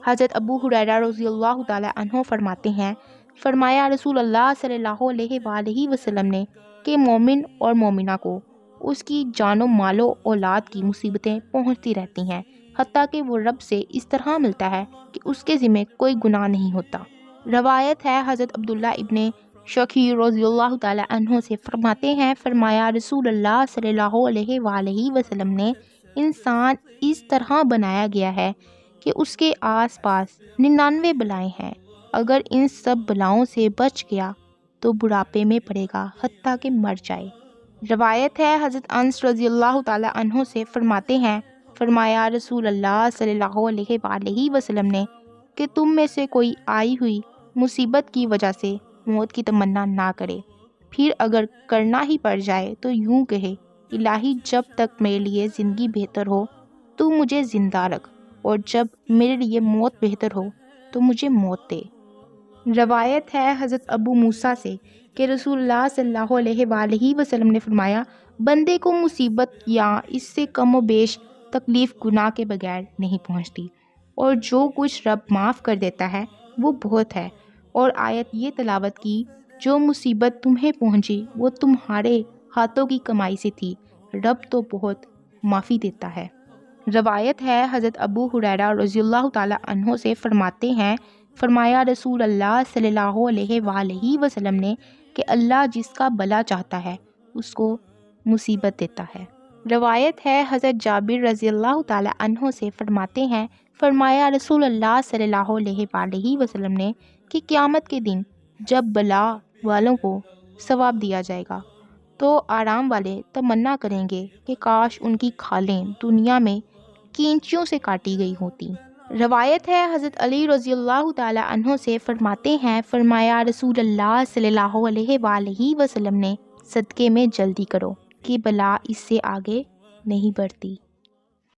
حضرت ابو ہریرہ رضی اللہ تعالی عنہ فرماتے ہیں، فرمایا رسول اللہ صلی اللہ علیہ وآلہ وسلم نے کہ مومن اور مومنہ کو اس کی جان و مال و اولاد کی مصیبتیں پہنچتی رہتی ہیں، حتیٰ کہ وہ رب سے اس طرح ملتا ہے کہ اس کے ذمہ کوئی گناہ نہیں ہوتا۔ روایت ہے حضرت عبداللہ ابن شقیق رضی اللہ تعالی عنہ سے فرماتے ہیں، فرمایا رسول اللہ صلی اللہ علیہ وآلہ وسلم نے انسان اس طرح بنایا گیا ہے کہ اس کے آس پاس 99 بلائیں ہیں، اگر ان سب بلاؤں سے بچ گیا تو بڑھاپے میں پڑے گا حتیٰ کہ مر جائے۔ روایت ہے حضرت انس رضی اللہ تعالی عنہ سے فرماتے ہیں، فرمایا رسول اللہ صلی اللہ علیہ وآلہ وسلم نے کہ تم میں سے کوئی آئی ہوئی مصیبت کی وجہ سے موت کی تمنا نہ کرے، پھر اگر کرنا ہی پڑ جائے تو یوں کہے، الہی جب تک میرے لیے زندگی بہتر ہو تو مجھے زندہ رکھ، اور جب میرے لیے موت بہتر ہو تو مجھے موت دے۔ روایت ہے حضرت ابو موسیٰ سے کہ رسول اللہ صلی اللہ علیہ وآلہ وسلم نے فرمایا، بندے کو مصیبت یا اس سے کم و بیش تکلیف گناہ کے بغیر نہیں پہنچتی، اور جو کچھ رب معاف کر دیتا ہے وہ بہت ہے۔ اور آیت یہ تلاوت کی، جو مصیبت تمہیں پہنچی وہ تمہارے ہاتھوں کی کمائی سے تھی، رب تو بہت معافی دیتا ہے۔ روایت ہے حضرت ابو ہریرہ رضی اللہ تعالی عنہ سے فرماتے ہیں، فرمایا رسول اللہ صلی اللہ علیہ وآلہ وسلم نے کہ اللہ جس کا بھلا چاہتا ہے اس کو مصیبت دیتا ہے۔ روایت ہے حضرت جابر رضی اللہ تعالی عنہ سے فرماتے ہیں، فرمایا رسول اللہ صلی اللہ علیہ وآلہ وسلم نے کہ قیامت کے دن جب بلا والوں کو ثواب دیا جائے گا تو آرام والے تمنا کریں گے کہ کاش ان کی کھالیں دنیا میں کینچیوں سے کاٹی گئی ہوتی۔ روایت ہے حضرت علی رضی اللہ تعالی عنہ سے فرماتے ہیں، فرمایا رسول اللہ صلی اللہ علیہ وآلہ وسلم نے صدقے میں جلدی کرو کہ بلا اس سے آگے نہیں بڑھتی۔